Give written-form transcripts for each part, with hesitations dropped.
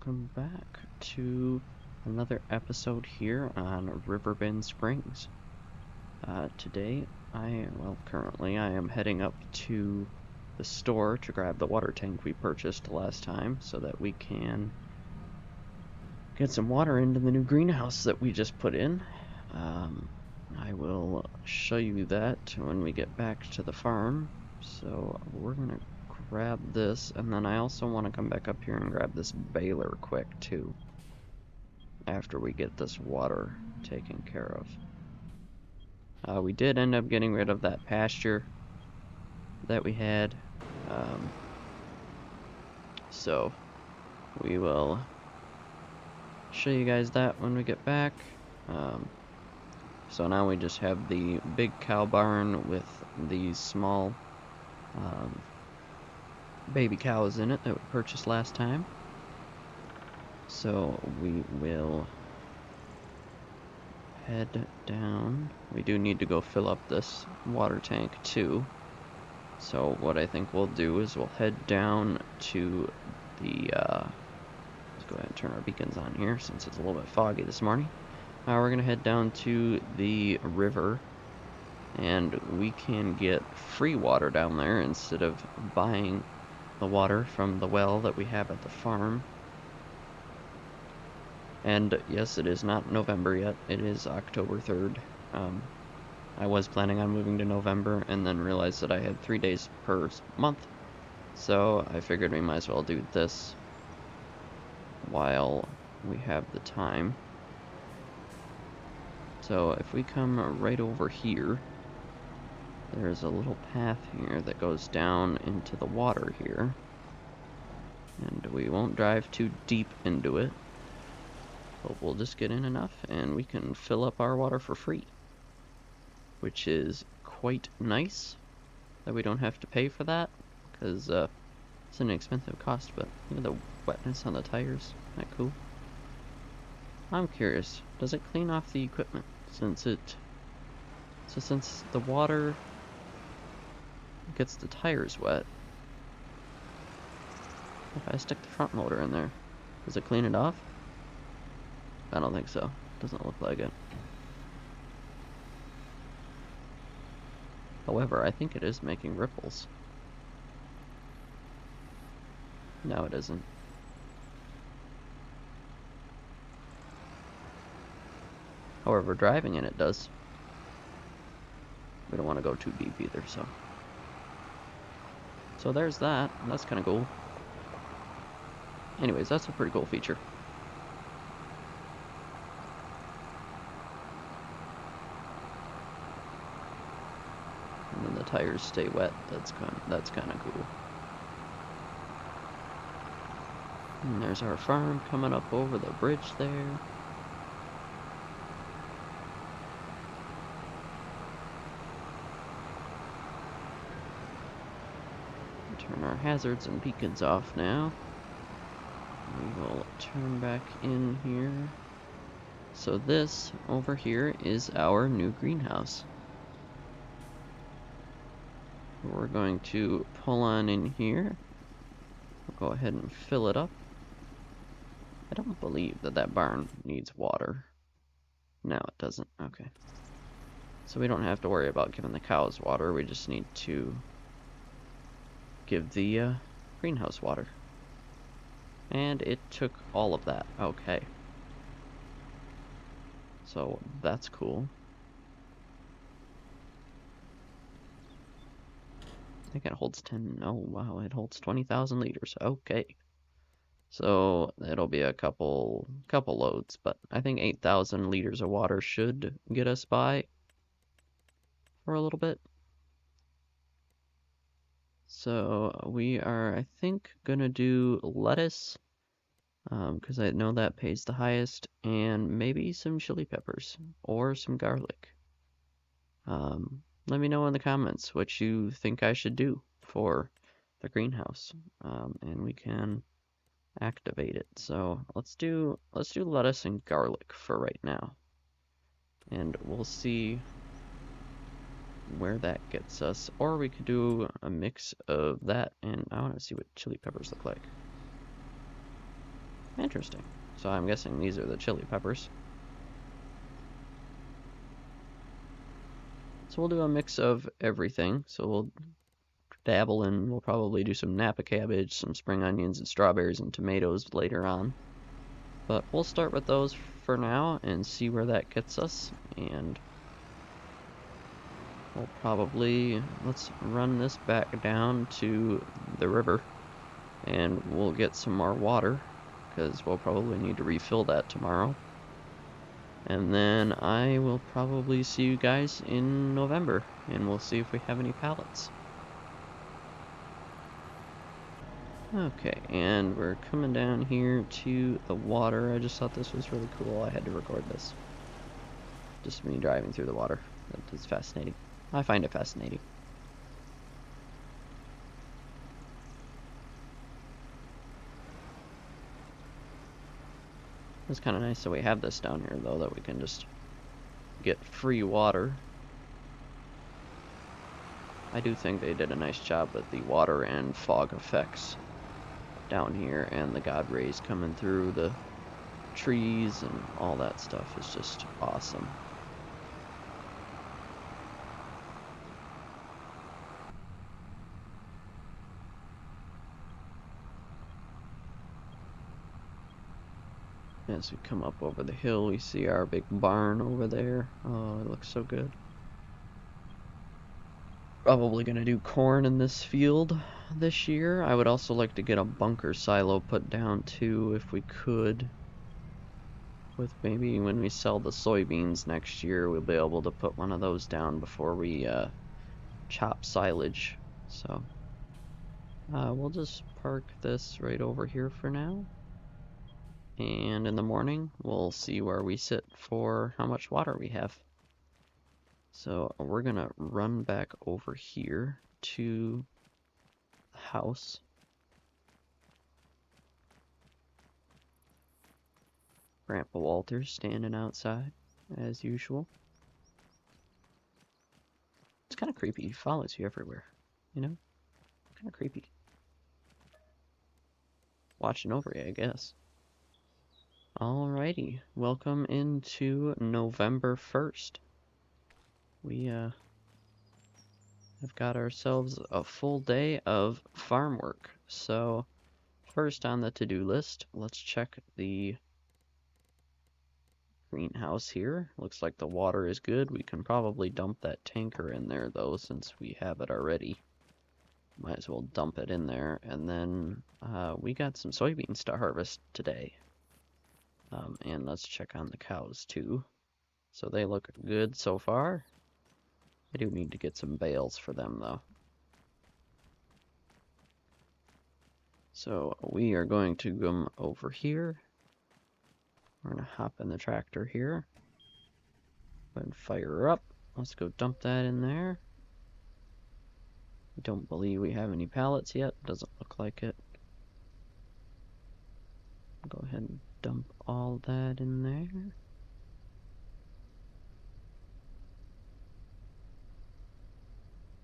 welcome back to another episode here on Riverbend Springs. Currently I am heading up to the store to grab the water tank we purchased last time so that we can get some water into the new greenhouse that we just put in. I will show you that when we get back to the farm. So we're gonna grab this, and then I also want to come back up here and grab this baler quick too after we get this water taken care of. We did end up getting rid of that pasture that we had, so we will show you guys that when we get back. So now we just have the big cow barn with these small baby cows in it that we purchased last time. So we will head down. We do need to go fill up this water tank too. So what I think we'll do is we'll head down to the, let's go ahead and turn our beacons on here since it's a little bit foggy this morning. We're going to head down to the river, and we can get free water down there instead of buying the water from the well that we have at the farm. And yes, it is not November yet, it is October 3rd. I was planning on moving to November and then realized that I had 3 days per month, so I figured we might as well do this while we have the time. So if we come right over here, there's a little path here that goes down into the water here, and we won't drive too deep into it, but we'll just get in enough and we can fill up our water for free, which is quite nice that we don't have to pay for that, because it's an expensive cost. But look at the wetness on the tires. Isn't that cool? I'm curious, does it clean off the equipment since the water gets the tires wet? If I stick the front loader in there, does it clean it off? I don't think so. Doesn't look like it. However, I think it is making ripples. No, it isn't. However, driving in it does. We don't want to go too deep either, so there's that. That's kind of cool. Anyways, that's a pretty cool feature. And then the tires stay wet. That's kind of cool. And there's our farm coming up over the bridge there. Turn our hazards and beacons off now. We will turn back in here. So this over here is our new greenhouse. We're going to pull on in here. We'll go ahead and fill it up. I don't believe that barn needs water. No, it doesn't. Okay. So we don't have to worry about giving the cows water. We just need to give the greenhouse water. And it took all of that. Okay. So that's cool. I think it holds 10. Oh, wow. It holds 20,000 liters. Okay. So it'll be a couple loads, but I think 8,000 liters of water should get us by for a little bit. So we are, I think, gonna do lettuce, because I know that pays the highest, and maybe some chili peppers or some garlic. Let me know in the comments what you think I should do for the greenhouse, and we can activate it. So let's do lettuce and garlic for right now, and we'll see where that gets us. Or we could do a mix of that, and I want to see what chili peppers look like. Interesting. So I'm guessing these are the chili peppers. So we'll do a mix of everything. So we'll dabble in, we'll probably do some Napa cabbage, some spring onions and strawberries and tomatoes later on. But we'll start with those for now and see where that gets us. And we'll probably, let's run this back down to the river and we'll get some more water because we'll probably need to refill that tomorrow. And then I will probably see you guys in November, and we'll see if we have any pallets. Okay, and we're coming down here to the water. I just thought this was really cool. I had to record this. Just me driving through the water. That is fascinating. I find it fascinating. It's kind of nice that we have this down here, though, that we can just get free water. I do think they did a nice job with the water and fog effects down here, and the God rays coming through the trees and all that stuff is just awesome. As we come up over the hill, we see our big barn over there. Oh, it looks so good. Probably gonna do corn in this field this year. I would also like to get a bunker silo put down too, if we could. With maybe when we sell the soybeans next year, we'll be able to put one of those down before we chop silage. So we'll just park this right over here for now. And in the morning, we'll see where we sit for how much water we have. So we're gonna run back over here to the house. Grandpa Walter's standing outside, as usual. It's kind of creepy. He follows you everywhere, you know? Kind of creepy. Watching over you, I guess. Alrighty, welcome into November 1st. We have got ourselves a full day of farm work. So first on the to-do list, let's check the greenhouse here. Looks like the water is good. We can probably dump that tanker in there though, since we have it already. Might as well dump it in there. And then we got some soybeans to harvest today. And let's check on the cows too. So they look good so far. I do need to get some bales for them though. So we are going to come over here. We're gonna hop in the tractor here. Go ahead and fire her up. Let's go dump that in there. I don't believe we have any pallets yet. Doesn't look like it. Go ahead and dump all that in there.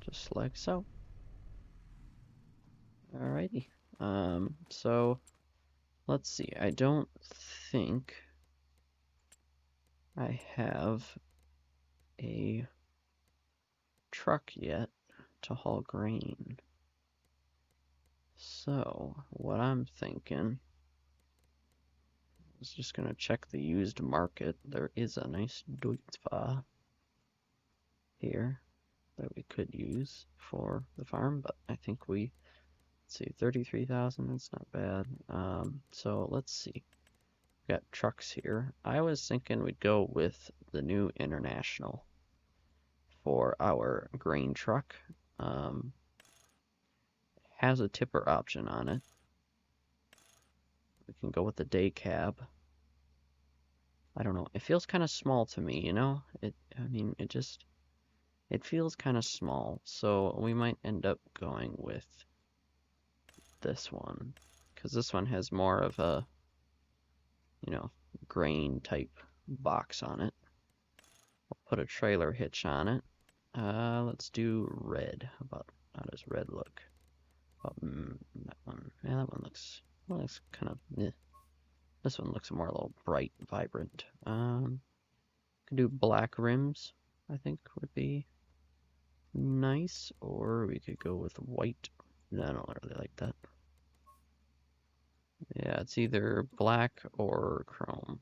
Just like so. Alrighty. So let's see. I don't think I have a truck yet to haul grain. So what I'm thinking is just gonna check the used market. There is a nice Deutz here that we could use for the farm, but I think let's see, 33,000, that's not bad. So let's see. We got trucks here. I was thinking we'd go with the new International for our grain truck. Has a tipper option on it. We can go with the day cab. I don't know. It feels kind of small to me, you know? It feels kind of small, so we might end up going with this one, because this one has more of a, grain type box on it. I'll put a trailer hitch on it. Let's do red. How does red look? That one. Yeah, that one looks kind of meh. This one looks more a little bright, vibrant. Could do black rims, I think would be nice, or we could go with white. No, I don't really like that. Yeah, it's either black or chrome.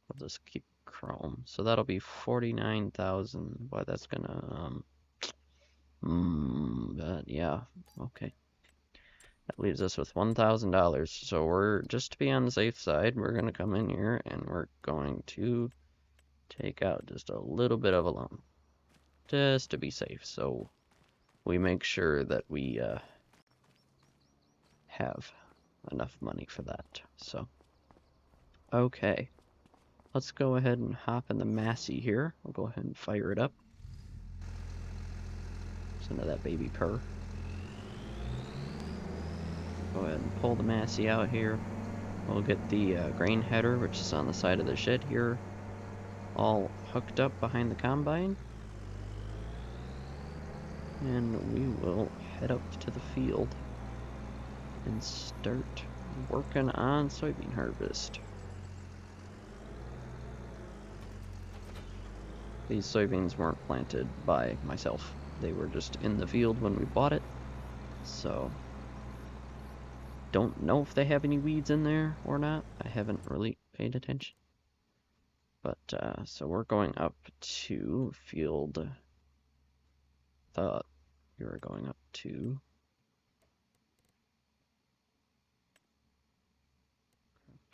We'll just keep chrome. So that'll be 49,000. Boy, that's gonna, yeah, okay. That leaves us with $1,000. So we're, just to be on the safe side, we're gonna come in here and we're going to take out just a little bit of a loan. Just to be safe, so we make sure that we, have enough money for that. So, okay. Let's go ahead and hop in the Massey here. We'll go ahead and fire it up. Listen to that baby purr. Go ahead and pull the Massey out here. We'll get the grain header, which is on the side of the shed here, all hooked up behind the combine. And we will head up to the field and start working on soybean harvest. These soybeans weren't planted by myself. They were just in the field when we bought it. So, don't know if they have any weeds in there or not. I haven't really paid attention. But, so we're going up to field. Thought we were going up to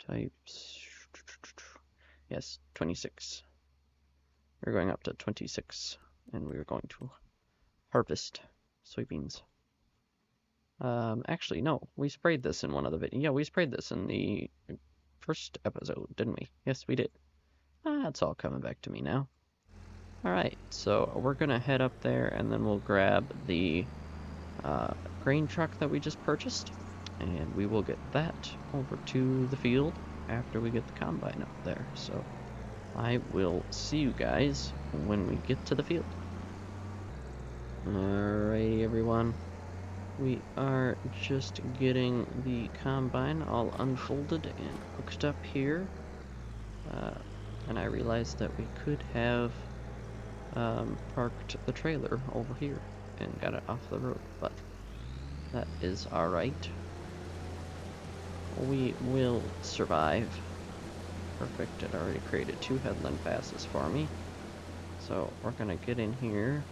types. Yes, 26. We're going up to 26, and we're going to harvest soybeans. Actually, no, we sprayed this in one of the videos. Yeah, we sprayed this in the first episode, didn't we? Yes, we did. It's all coming back to me now. Alright, so we're gonna head up there, and then we'll grab the grain truck that we just purchased, and we will get that over to the field after we get the combine up there. So I will see you guys when we get to the field. Alrighty, everyone. We are just getting the combine all unfolded and hooked up here. And I realized that we could have parked the trailer over here and got it off the road, but that is alright. We will survive. Perfect, it already created 2 headland passes for me. So we're gonna get in here.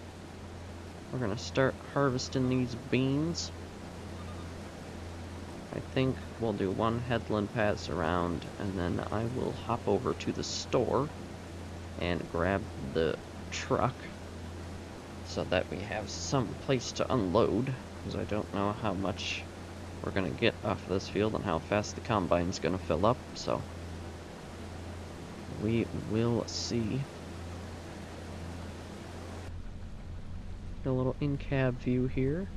We're gonna start harvesting these beans. I think we'll do 1 headland pass around, and then I will hop over to the store and grab the truck so that we have some place to unload, because I don't know how much we're gonna get off this field and how fast the combine's gonna fill up, so we will see. A little in-cab view here.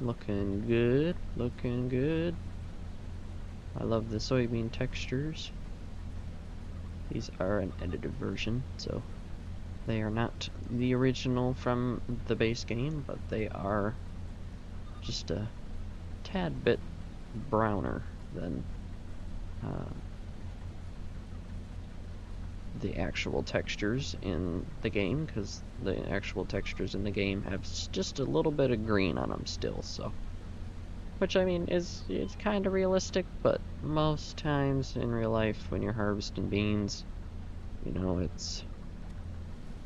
Looking good, looking good. I love the soybean textures. These are an edited version, so they are not the original from the base game, but they are just a tad bit browner than the actual textures in the game, because the actual textures in the game have just a little bit of green on them still, so, which I mean it's kind of realistic, but most times in real life when you're harvesting beans, you know, it's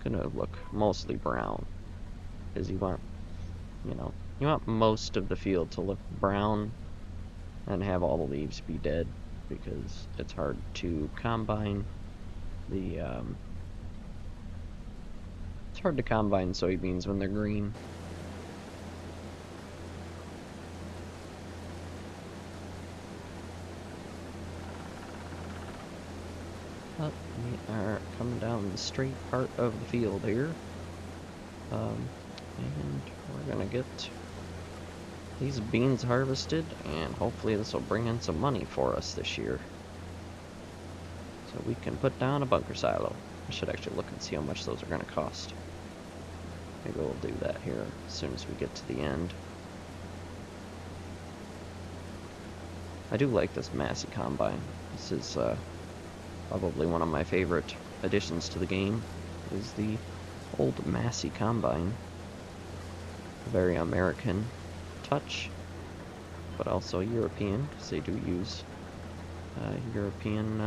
gonna look mostly brown, because you want, you know, you want most of the field to look brown and have all the leaves be dead, because it's hard to combine the it's hard to combine soybeans when they're green. But we are coming down the straight part of the field here, and we're gonna get these beans harvested, and hopefully this will bring in some money for us this year, so we can put down a bunker silo. I should actually look and see how much those are going to cost. Maybe we'll do that here as soon as we get to the end. I do like this Massey Combine. This is probably one of my favorite additions to the game, is the old Massey Combine. A very American touch, but also European, because they do use European,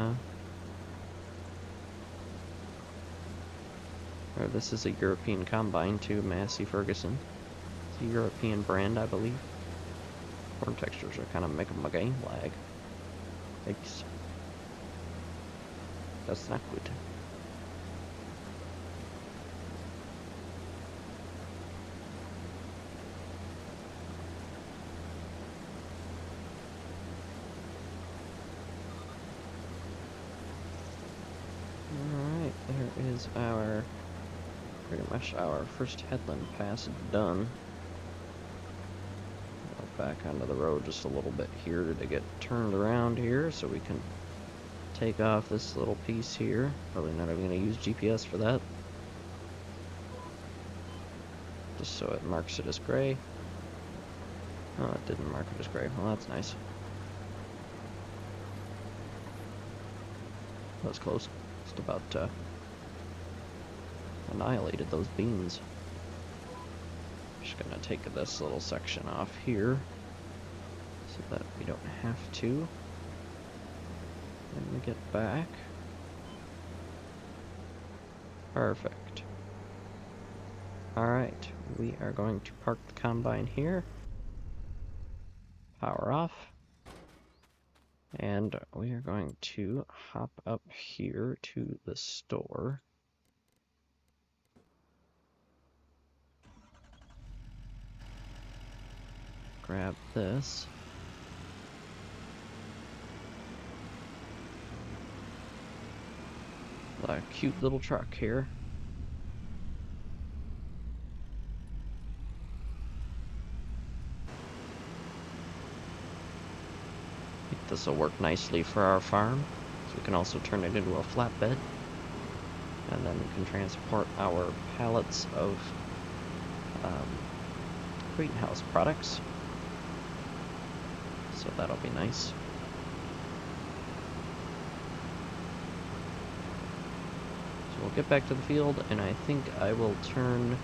or this is a European combine too, Massey Ferguson. It's a European brand, I believe. Form textures are kind of making my game lag. Yikes. That's not good. Alright, there is our, pretty much our first headland pass done. Back onto the road just a little bit here to get turned around here so we can take off this little piece here. Probably not even going to use GPS for that. Just so it marks it as gray. Oh, it didn't mark it as gray. Well, that's nice. That was close. Just about annihilated those beans. Just gonna take this little section off here so that we don't have to when we get back. Perfect. Alright, we are going to park the combine here, power off, and we are going to hop up here to the store. Grab this. A cute little truck here. I think this will work nicely for our farm. So we can also turn it into a flatbed. And then we can transport our pallets of greenhouse products. So that'll be nice. So we'll get back to the field, and I think I will turn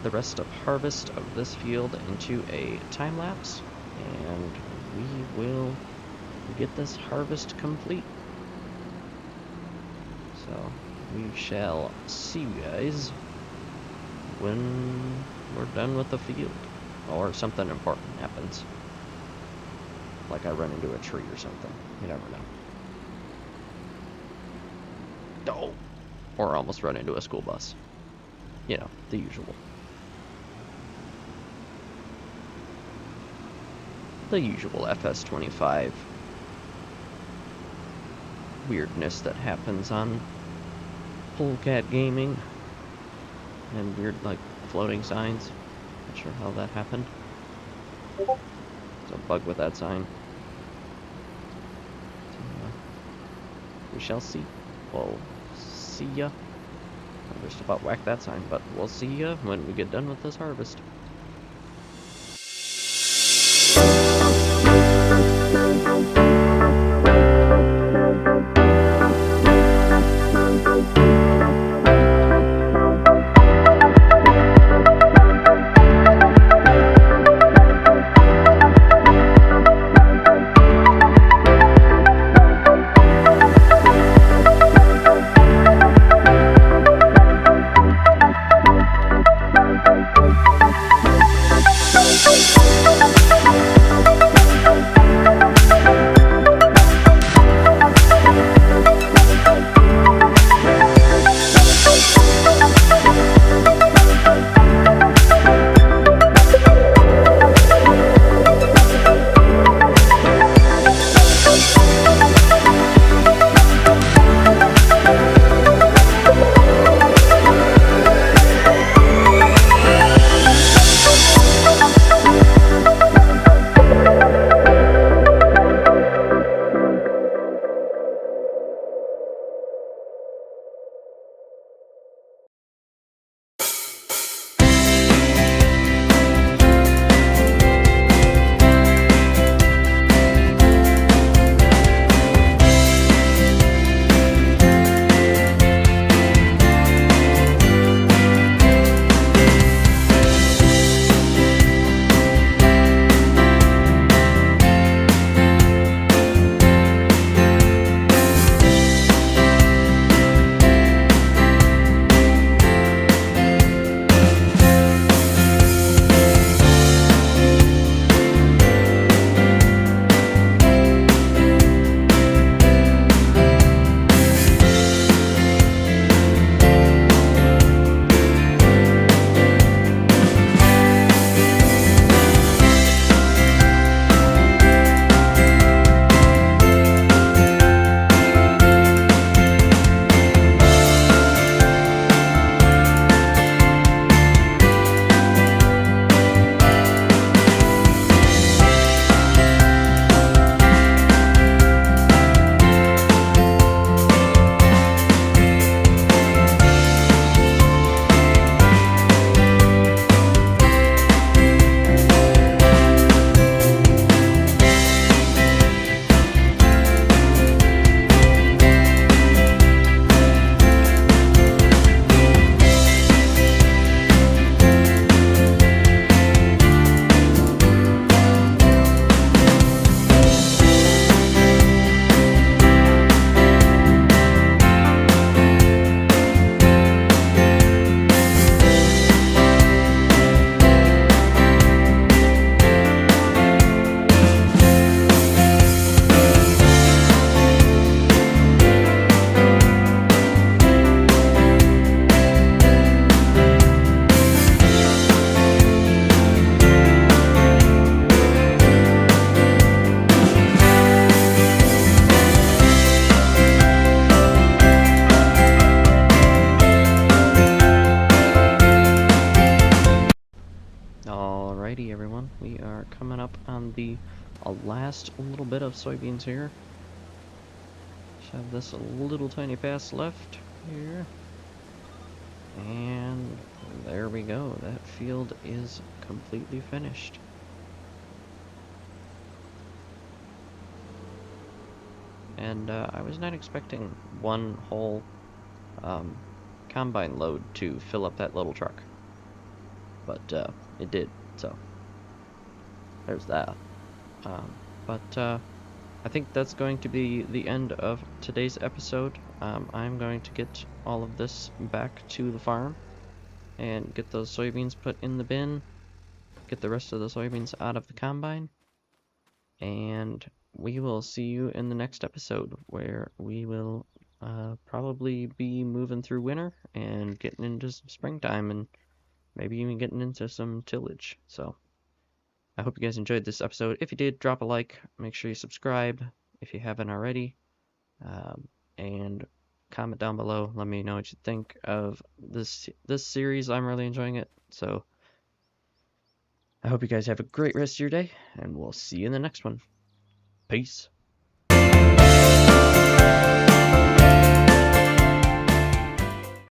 the rest of harvest of this field into a time lapse, and we will get this harvest complete. So we shall see you guys when we're done with the field, or something important happens. Like I run into a tree or something. You never know. Oh! Or almost run into a school bus. You know, the usual. The usual FS25 weirdness that happens on Polecat Gaming. And weird, like, floating signs. Not sure how that happened. There's a bug with that sign. So, we shall see. We'll see ya. I just about whacked that sign, but we'll see ya when we get done with this harvest. Alrighty, everyone. We are coming up on the last little bit of soybeans here. Just have this little tiny pass left here. And there we go. That field is completely finished. And I was not expecting one whole combine load to fill up that little truck. But it did, so there's that. But I think that's going to be the end of today's episode. I'm going to get all of this back to the farm and get those soybeans put in the bin, get the rest of the soybeans out of the combine, and we will see you in the next episode where we will probably be moving through winter and getting into some springtime and maybe even getting into some tillage. So I hope you guys enjoyed this episode. If you did, drop a like, make sure you subscribe if you haven't already. And comment down below. Let me know what you think of this series. I'm really enjoying it. So I hope you guys have a great rest of your day, and we'll see you in the next one. Peace.